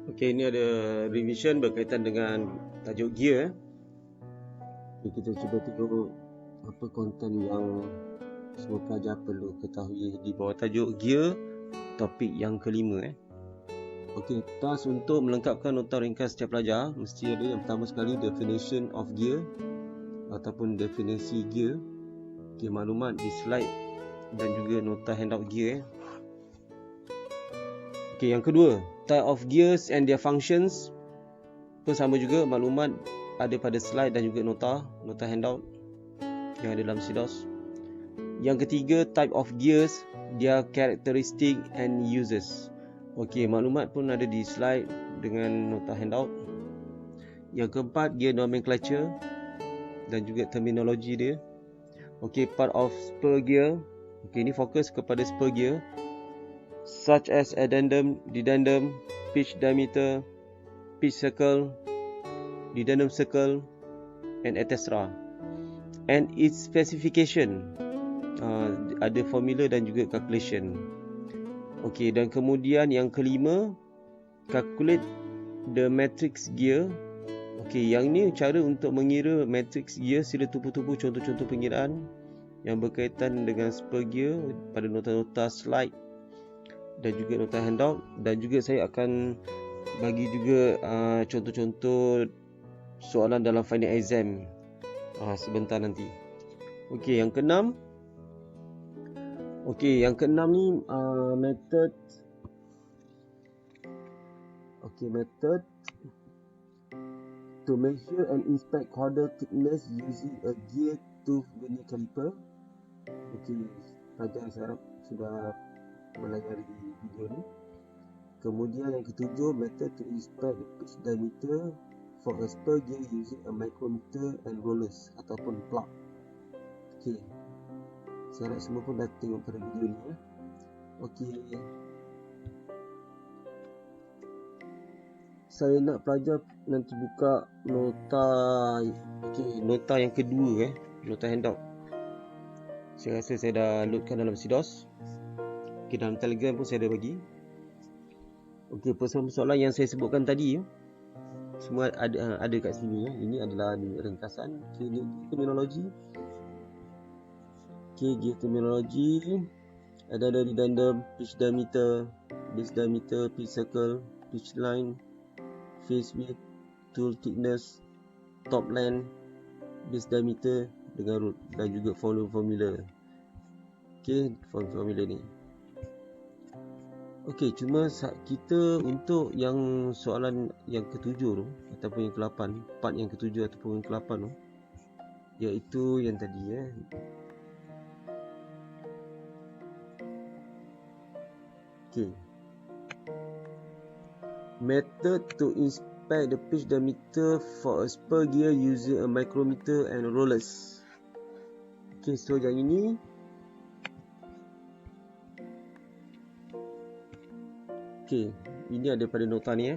Okey, ini ada revision berkaitan dengan tajuk gear. Okay, kita cuba tengok apa konten yang semua pelajar perlu ketahui di bawah tajuk gear, topik yang kelima. Okey, task untuk melengkapkan nota ringkas setiap pelajar mesti ada yang pertama sekali definition of gear ataupun definisi gear. Okey, maklumat di slide dan juga nota handout gear. Okey, yang kedua, type of gears and their functions. Sama juga maklumat ada pada slide dan juga nota handout yang ada dalam sidos. Yang ketiga, type of gears, their characteristic and uses. Okey, maklumat pun ada di slide dengan nota handout. Yang keempat, gear nomenclature dan juga terminologi dia. Okey, part of spur gear. Okey, ini fokus kepada spur gear such as addendum, dedendum, pitch diameter, pitch circle, dedendum circle and etc. And its specification, ada formula dan juga calculation. Okey, dan kemudian yang kelima, calculate the matrix gear. Okey, yang ni cara untuk mengira matrix gear. Sila tupu-tupu contoh-contoh pengiraan yang berkaitan dengan spur gear pada nota-nota slide dan juga nota handout, dan juga saya akan bagi juga contoh-contoh soalan dalam final exam sebentar nanti. Okey, yang keenam. Okey, yang keenam ni method. Okey, method to measure and inspect corder thickness using a gear tooth vernier caliper. Okey, pelajar saya harap sudah melayari video ni. Kemudian yang ketujuh, method to inspect the pitch diameter for a spur gear using a micrometer and rollers ataupun plug. Okey, saya harap semua pun dah tengok pada video ni. Okey, saya nak pelajar nanti buka nota. Okey, nota yang kedua, nota handout. Saya rasa saya dah loadkan dalam sidos. Okey, dalam Telegram pun saya ada bagi. Okey, persoalan yang saya sebutkan tadi semua ada kat sini. Ini adalah ringkasan. Okey, terminologi. Okey, gear terminologi. Ada dedendum, pitch diameter, base diameter, pitch circle, pitch line, face width, tool thickness, top length, base diameter dengan root, dan juga formula. Okey, formula ni. Okey, cuma kita untuk yang soalan yang ketujuh tu ataupun yang ke-8, part yang ketujuh ataupun yang ke-8 tu, iaitu yang tadi Okey. Method to inspect the pitch diameter for a spur gear using a micrometer and rollers. Okey, so yang ini okey, ini ada pada nota ni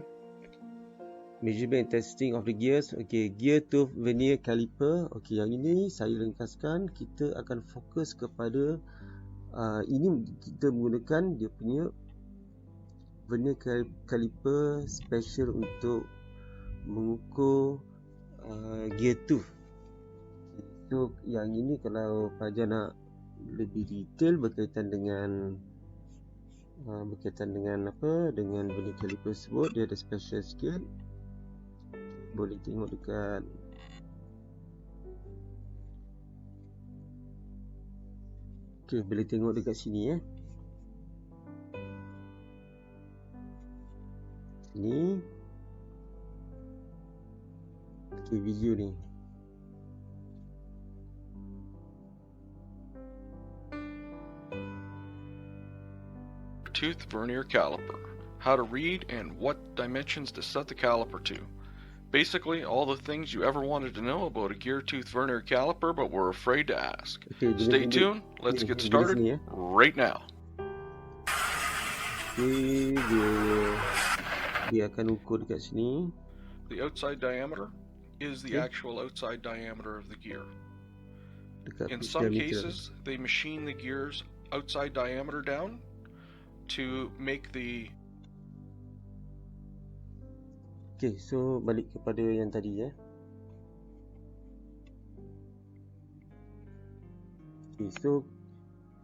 measurement and testing of the gears. Okey, gear tooth vernier caliper. Okey, yang ini saya ringkaskan. Kita akan fokus kepada ini kita menggunakan dia punya vernier caliper special untuk mengukur gear tooth. So yang ini kalau pelajar nak lebih detail berkaitan dengan dengan vernier caliper tersebut, dia ada special sikit. Boleh tengok dekat boleh tengok dekat sini Ni video ni. Tooth vernier caliper. How to read and what dimensions to set the caliper to. Basically, all the things you ever wanted to know about a gear tooth vernier caliper but were afraid to ask. Stay tuned. Let's get started right now. Dia akan ukur dekat sini. The outside diameter is the actual outside diameter of the gear. In some cases, they machine the gear's outside diameter down to make the Okay, so balik kepada yang tadi Okay, so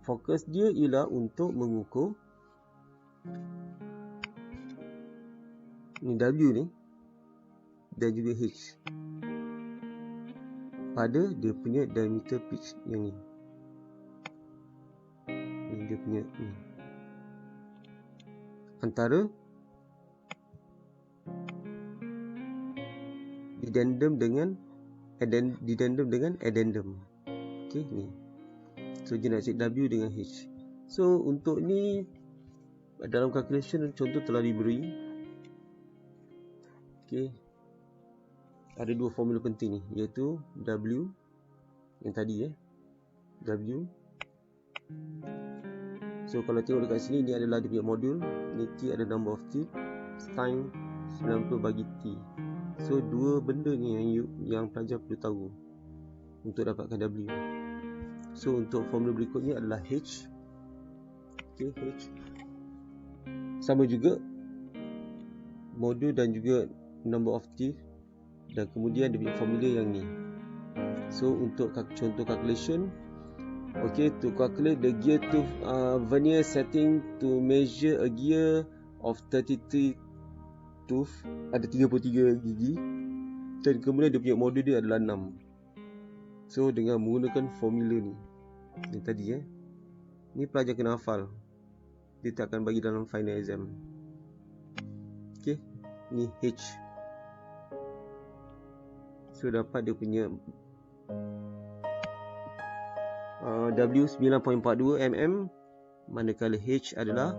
fokus dia ialah untuk mengukur ni W ni dan juga H pada dia punya diameter pitch yang ni. Ni dia punya ni. Antara didendum dengan addendum. Okey, ni. So dia nak cek W dengan H. So untuk ni dalam calculation contoh telah diberi. Okey. Ada dua formula penting ni, iaitu W yang tadi W. So kalau tengok dekat sini, ni adalah dia punya modul, ni T ada number of teeth, sin 90 bagi T. So dua benda ni yang pelajar perlu tahu untuk dapatkan W. So untuk formula berikutnya adalah H. Okay, H sama juga modul dan juga number of teeth, dan kemudian dia punya formula yang ni. So untuk contoh calculation, okay, to calculate the gear tooth vernier setting to measure a gear of 33 tooth, ada 33 gigi, dan kemudian dia punya modul dia adalah 6. So dengan menggunakan formula ni yang tadi ni pelajar kena hafal, dia tak akan bagi dalam final exam. Okay, ni H. So dapat dia punya W 9.42 mm, manakala H adalah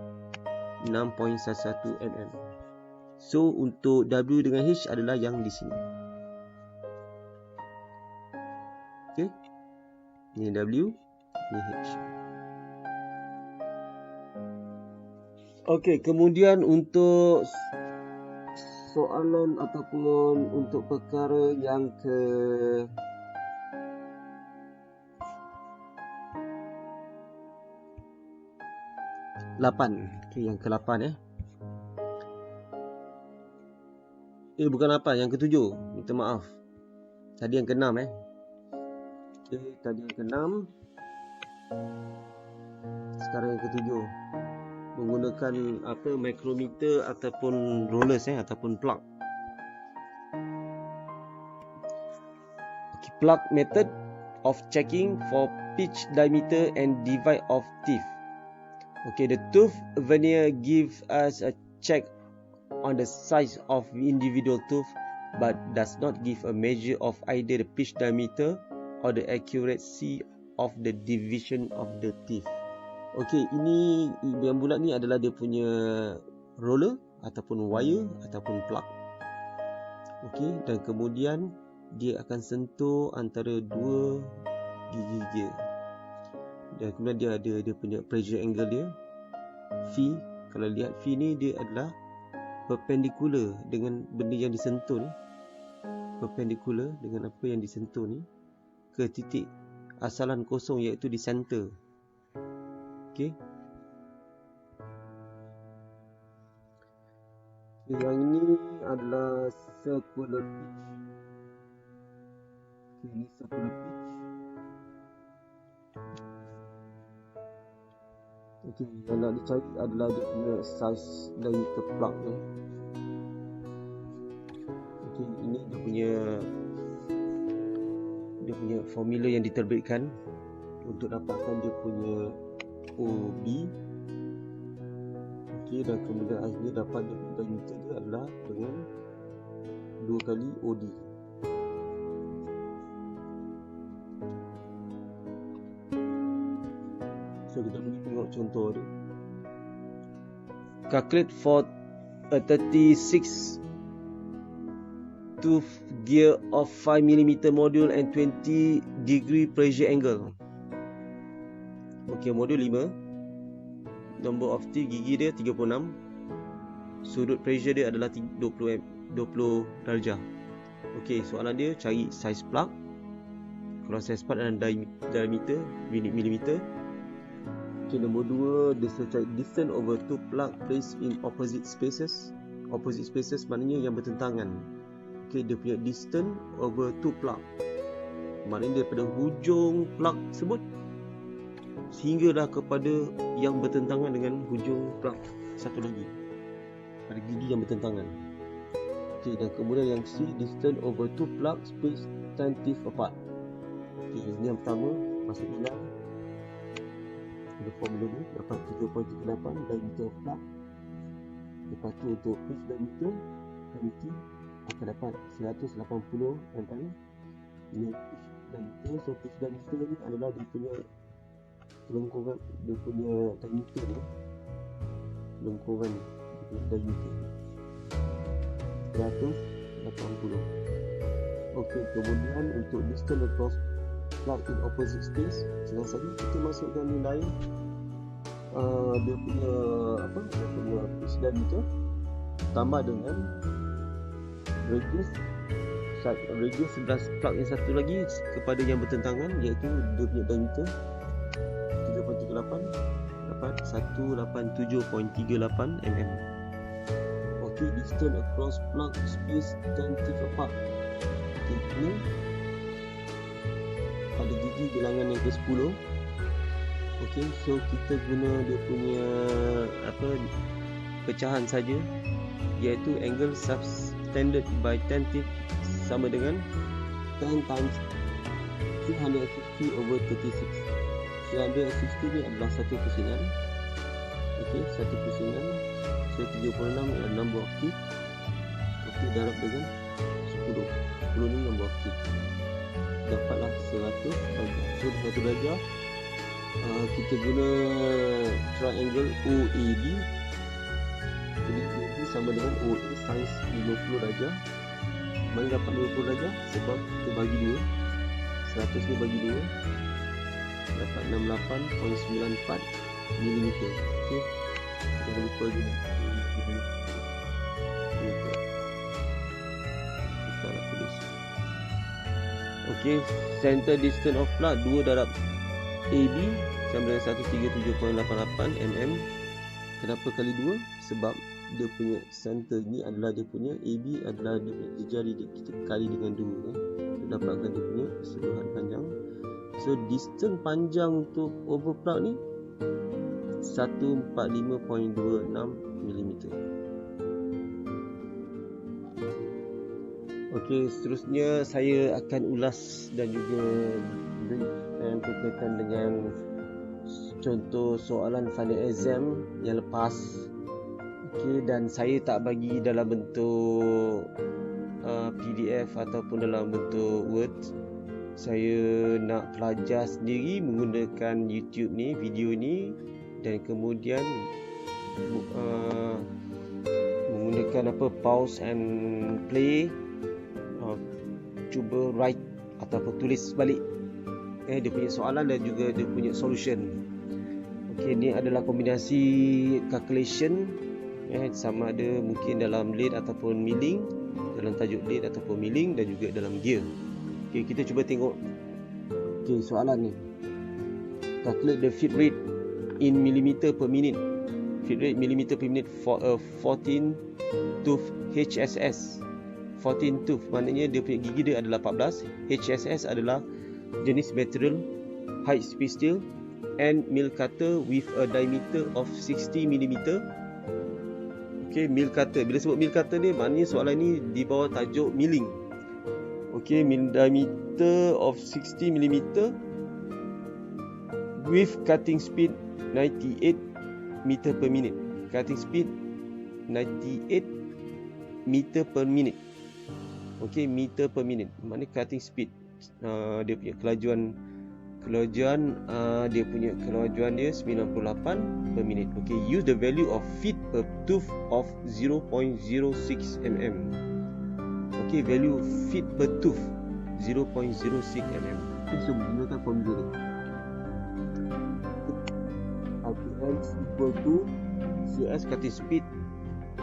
6.11 mm. So untuk W dengan H adalah yang di sini. Okay, ni W, ni H. Okay, kemudian untuk soalan ataupun untuk perkara yang ke 8. Okay, yang ke-8 bukan 8, yang ke-7. Minta maaf. Tadi yang ke-6 Okay, tadi yang ke-6. Sekarang yang ke-7. Menggunakan micrometer ataupun rollers ataupun plug. Okay, plug method of checking for pitch diameter and divide of teeth. Okay, the tooth vernier gives us a check on the size of individual tooth, but does not give a measure of either the pitch diameter or the accuracy of the division of the teeth. Okay, ini yang bulat ni adalah dia punya roller ataupun wire ataupun plug. Okay, dan kemudian dia akan sentuh antara dua gigi gear. Dan kemudian dia ada dia punya pressure angle dia, phi. Kalau lihat phi ni, dia adalah perpendicular dengan benda yang disentuh ni, perpendicular dengan apa yang disentuh ni ke titik asalan kosong, iaitu di center. Okay, yang ini adalah circular pitch. Okay, ini circular pitch. Okay, yang nak dicari adalah dia punya size diameter plug ni. Okay, ini dia punya formula yang diterbitkan untuk dapatkan dia punya OB. Okay, dan kemudian akhirnya dapat dia punya diameter dia adalah dengan 2 kali OD. So kita boleh tengok contoh dia. Calculate for a 36 tooth gear of 5mm module and 20 degree pressure angle. Okay, modul 5. Number of teeth gigi dia 36. Sudut pressure dia adalah 20 darjah. Okay, soalan dia cari size plug. Kalau size plug adalah diameter millimeter. Okay, nombor 2, dia cari distance over two plug placed in opposite spaces. Opposite spaces maknanya yang bertentangan. Okay, dia punya distance over two plug. Maknanya daripada hujung plug tersebut sehinggalah kepada yang bertentangan dengan hujung plug satu lagi, pada gigi yang bertentangan. Okay, dan kemudian yang C, distance over two plug space 10 teeth apart. Okay, ini yang pertama, masuk hilang ada formula ni, dapat 3.38 diameter of plug. Lepas tu untuk pitch diameter kami akan dapat 180 mm. Ini pitch diameter. So pitch diameter ni adalah dia punya lengkungan, dia punya diameter ni, lengkungan dia punya diameter 180. Okey, kemudian untuk distance across plug in opposite space, senang saja kita masukkan nilai dia punya dia punya pitch diameter tambah dengan radius sebelah plug yang satu lagi kepada yang bertentangan, iaitu dia punya diameter 3.38, dapat 187.38 mm. Okey, distance across plug space 10 teeth apart. Okey, ini pada gigi bilangan yang ke-10. Okey, so kita guna dia punya pecahan saja, iaitu angle subtended by 10 teeth sama dengan 10 times 360 over 36. 360 ni adalah satu pusingan. Okey, satu pusingan. So 36 adalah number of teeth. Okey, darab dengan 10. 10 ni number of teeth. Dapatlah 100 darjah. So 100 darjah kita guna triangle OAB. Jadi AB sama dengan OA sinus 50 darjah. Mana dapat 50 darjah? Sebab kita bagi 2. 100 ni bagi 2, dapat 68.94 mm. Okey, jangan lupa guna mm. Kita nak tulis. Okey, center distance of plug 2 darab AB sama dengan 137.88 mm. Kenapa kali 2? Sebab dia punya center ni adalah dia punya AB adalah dia punya jari, kita kali dengan 2 dapatkan dia punya keseluruhan panjang. So distance panjang untuk overplug ni 145.26 mm. Okey, seterusnya saya akan ulas dan juga berkaitan dengan contoh soalan final exam yang lepas. Okey, dan saya tak bagi dalam bentuk PDF ataupun dalam bentuk Word. Saya nak pelajar sendiri menggunakan YouTube ni, video ni, dan kemudian menggunakan pause and play, cuba write ataupun tulis balik dia punya soalan dan juga dia punya solution. Okey, ni adalah kombinasi calculation sama ada mungkin dalam lathe ataupun milling, dalam tajuk lathe ataupun milling, dan juga dalam gear. Okey, kita cuba tengok. Okey, soalan ni. Calculate the feed rate in millimeter per minute. Feed rate millimeter per minute for a 14 tooth HSS. 14 tooth maknanya dia punya gigi dia adalah 14. HSS adalah jenis material high speed steel and mill cutter with a diameter of 60 mm. Okey, mill cutter. Bila sebut mill cutter ni, maknanya soalan ni di bawah tajuk milling. Okey, mill diameter of 60 mm with cutting speed 98 meter per minute. Cutting speed 98 meter per minute. Okey, meter per minute. Maknanya cutting speed. Dia punya kelajuan dia punya kelajuan dia 98 per minute. Okey, use the value of feet per tooth of 0.06 mm. Okey, value feet per tooth 0.06 mm. Kita gunakan formula ni. RPM equal to CS cutting speed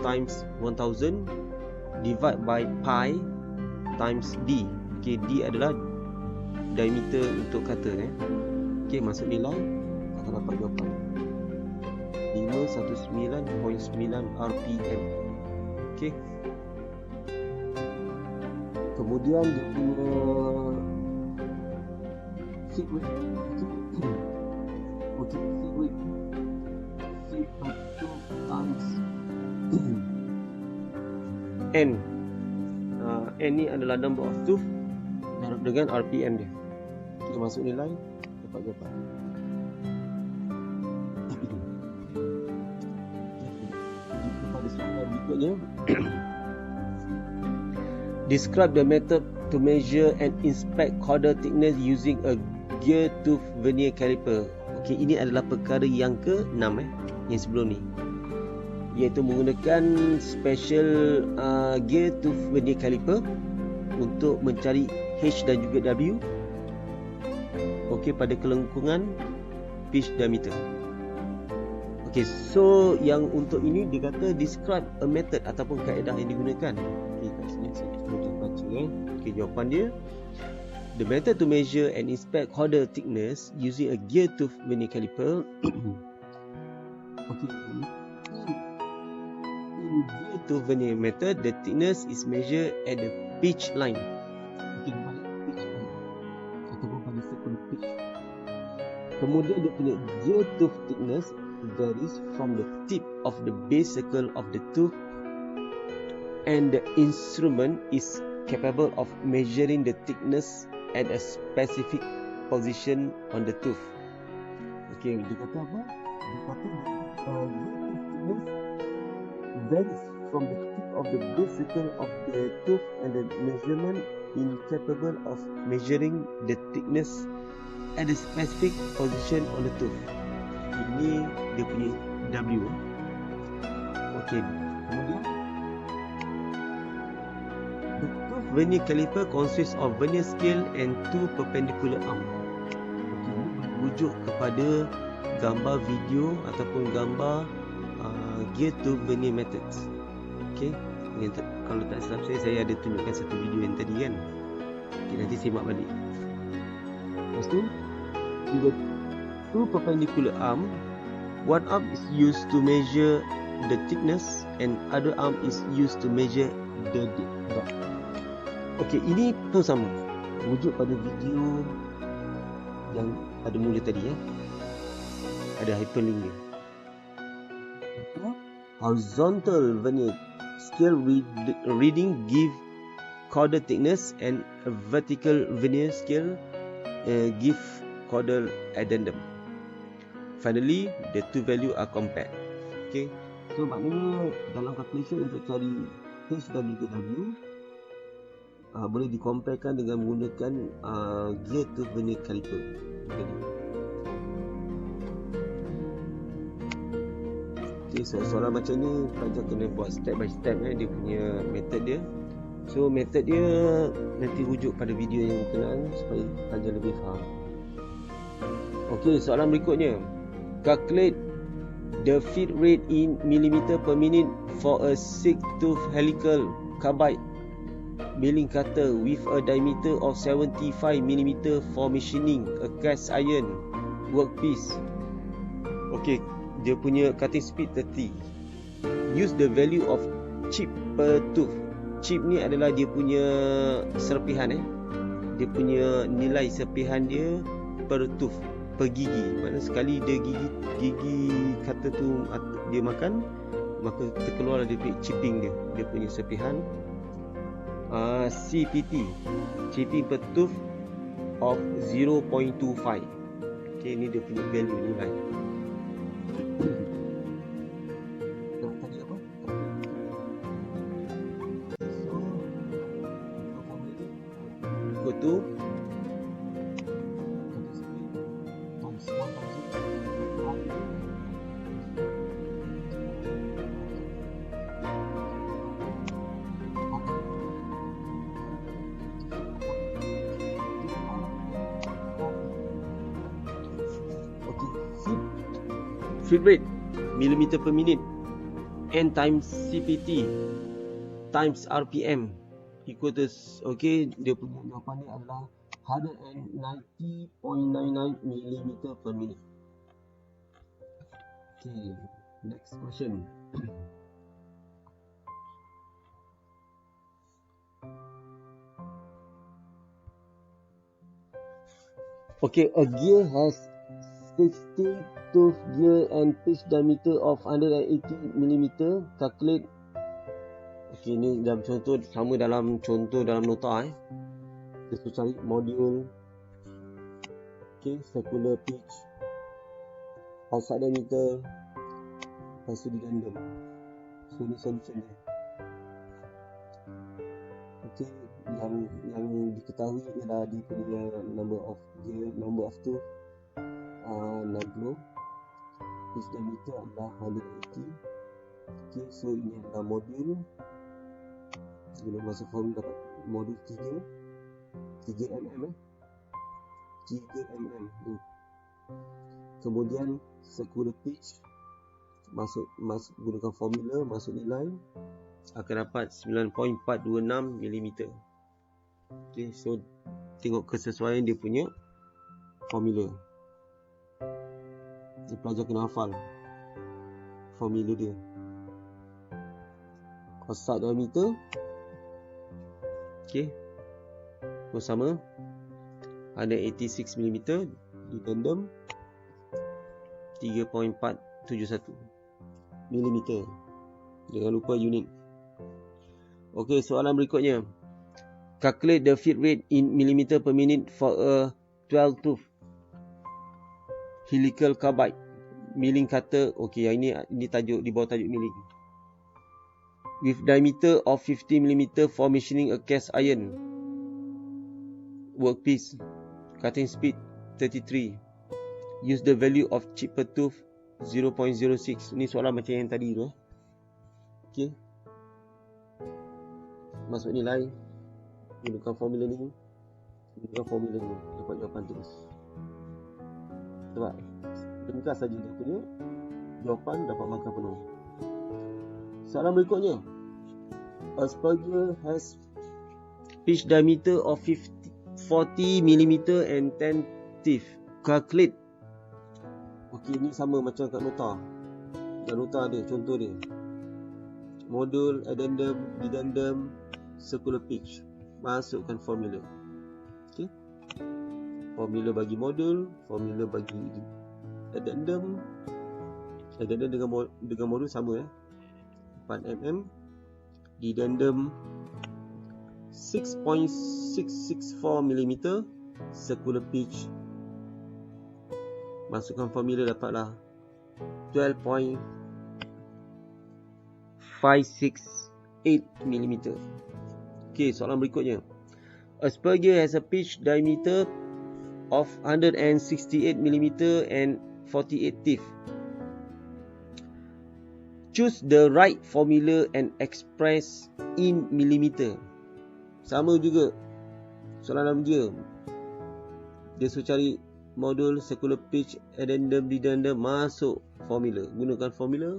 times 1000 divide by pi times D. Okey, D adalah diameter untuk cutter Okey, masuk nilai akan dapat jawapan 519.9 RPM. Okey. Kemudian dia punya feed rate. Okey, feed rate. Feed per tooth times N. N ni adalah number of tooth dengan RPM dia. Kita masuk nilai dapat. Pada soalan berikutnya, describe the method to measure and inspect caudal thickness using a gear tooth vernier caliper. Okey, ini adalah perkara yang ke-6 yang sebelum ni, iaitu menggunakan special gear tooth vernier caliper untuk mencari H dan juga W. Okey, pada kelengkungan pitch diameter. Okey, so yang untuk ini dia kata describe a method ataupun kaedah yang digunakan. Okey, kat sini saya cuba baca Okey, jawapan dia, the method to measure and inspect caudal thickness using a gear tooth vernier caliper. Okey, in gear tooth vernier method, the thickness is measured at the pitch line. Okey, balik pitch line ataupun pada circle pitch. Kemudian dia punya gear tooth thickness varies from the tip of the base circle of the tooth, and the instrument is capable of measuring the thickness at a specific position on the tooth. Okey, dia kata apa? Dia kata gear tooth thickness varies from the tip of the base circle of the tooth, and the measurement is capable of measuring the thickness at a specific position on the tooth. Ini dia punya W. Okey, kemudian the tooth vernier caliper consists of vernier scale and two perpendicular arm. Okey, ini merujuk kepada gambar video ataupun gambar gear tooth vernier methods. Okey, kalau tak silap saya ada tunjukkan satu video yang tadi kan. Okey, nanti simak balik. Lepas tu, the two perpendicular arm, one arm is used to measure the thickness and other arm is used to measure the depth. Okey, ini pun sama, rujuk pada video yang ada mula tadi ada hyperlink dia. Horizontal vernier scale reading give caudal thickness, and a vertical vernier scale give caudal addendum. Finally, the two value are compared. Okay, so maknanya dalam calculation untuk cari H dan juga W boleh dikomparekan dengan menggunakan gear tooth vernier caliper. Okay, so soalan macam ni pelajar kena buat step by step dia punya method dia. So method dia nanti rujuk pada video yang berkenaan supaya pelajar lebih faham. Okey, soalan berikutnya. Calculate the feed rate in millimeter per minute for a 6-tooth helical carbide milling cutter with a diameter of 75 mm for machining a cast iron workpiece. Okey, dia punya cutting speed 30. Use the value of chip per tooth. Chip ni adalah dia punya serpihan dia punya nilai serpihan dia per tooth, per gigi. Maksudnya sekali dia gigi kata tu dia makan, maka terkeluar dia punya chipping dia punya serpihan. CPT, chipping per tooth of 0.25. Okay, ini dia punya value nilai. Tadi apa? So, equal to feed rate millimeter per minute, N times CPT times RPM equal to, okay, dia punya jawapan ni adalah 190.99 millimeter per minute. Okay, next question. Okay, a gear has 60 tooth gear and pitch diameter of 180 mm. Calculate. Okay, ni dalam contoh sama dalam contoh dalam nota Kita cari modul. Okay, circular pitch, outside diameter, lepas tu digandum. So ni solution dia. Okay, yang diketahui ialah dia punya number of gear, number of tooth 60, pitch diameter adalah 180. Okay, so ini adalah modul. Bila masuk formula dapat modul 3 mm 3 mm. Kemudian circular pitch masuk gunakan formula, masuk nilai akan dapat 9.426 mm. Okay, so tengok kesesuaian dia punya formula. Dia pelajar kena hafal formula dia. Outside diameter, okay, sama 186 mm di tandem 3.471 mm. Jangan lupa unit. Okey, soalan berikutnya. Calculate the feed rate in millimeter per minute for a 12 tooth helical carbide milling cutter. Okey, yang ini tajuk di bawah tajuk milling. With diameter of 50 mm for machining a cast iron workpiece. Cutting speed 33. Use the value of chip per tooth 0.06. Ini soalan macam yang tadi tu. Okey. Masuk nilai, gunakan formula ni, dapat jawapan terus. Sebab ringkas saja dia punya jawapan, dapat markah penuh. Soalan berikutnya. A spur gear has pitch diameter of 40 mm and 10 teeth. Calculate. Okey, ni sama macam kat nota. Dan nota ada contoh dia. Modul, addendum, dedendum, circular pitch. Masukkan formula. Okey. Formula bagi modul, formula bagi addendum. Addendum dengan modul sama 4 mm. Dedendum 6.664 mm. Circular pitch. Masukkan formula, dapatlah 12.568 mm. Okey, soalan berikutnya. A spur gear has a pitch diameter of 168 mm and 48 teeth. Choose the right formula and express in millimeter. Sama juga soalan dalam dia. Dia suruh cari modul, circular pitch, addendum, dedendum, masuk formula. Gunakan formula,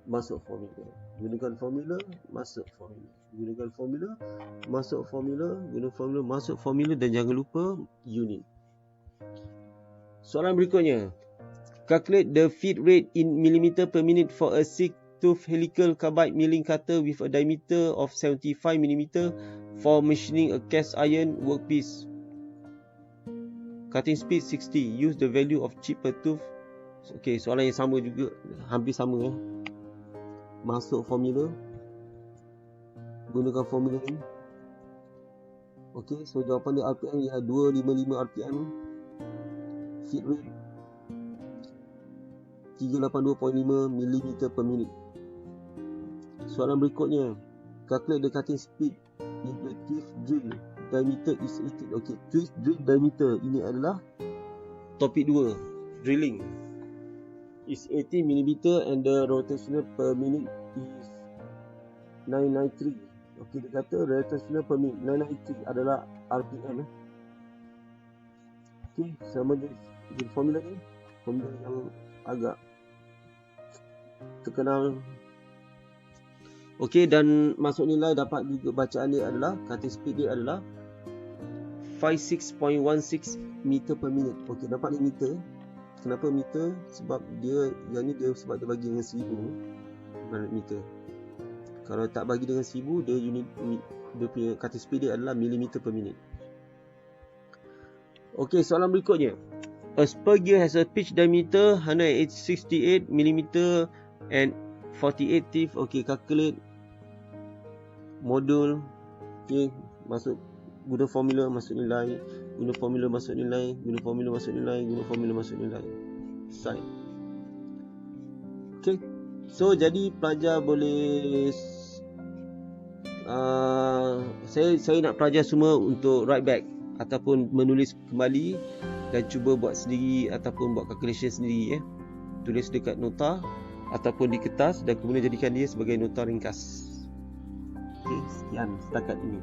masuk formula. Gunakan formula, masuk formula. Gunakan formula, masuk formula. Gunakan formula, masuk formula. Dan jangan lupa unit. Soalan berikutnya. Calculate the feed rate in millimeter per minute for a 6-tooth helical carbide milling cutter with a diameter of 75 mm for machining a cast iron workpiece. Cutting speed 60. Use the value of chip per tooth. Okay, soalan yang sama juga. Hampir sama Masuk formula. Gunakan formula ni. Okay, so jawapan dia RPM ialah 255 RPM. Feed rate 382.5 mm per minute. Soalan berikutnya. Calculate the cutting speed in the teeth drill. Diameter is 18. Okay, teeth drill diameter. Ini adalah topik 2. Drilling. Is 18 mm and the rotational per minute is 993. Okay, dia kata rotational per minute 993 adalah RPM. Okay, sama je formula ni. Formula yang agak terkenal. Okay, dan masuk nilai dapat juga bacaan dia adalah, cutting speed dia adalah 56.16 meter per minute. Okay, dapat ni meter. Kenapa meter? Sebab dia, yang ni dia sebab dia bagi dengan 1000 meter. Kalau tak bagi dengan 1000, dia unit, dia punya cutting speed dia adalah millimeter per minute. Okey, soalan berikutnya. A spur gear has a pitch diameter 168 mm and 48 teeth. Okey, calculate modul. Okey, masuk guna formula masuk nilai, guna formula masuk nilai, guna formula masuk nilai, guna formula masuk nilai. Sign. Okey. So jadi pelajar boleh saya nak pelajar semua untuk write back ataupun menulis kembali dan cuba buat sendiri ataupun buat calculation sendiri Tulis dekat nota ataupun di kertas dan kemudian jadikan dia sebagai nota ringkas. Okey, sekian setakat ini.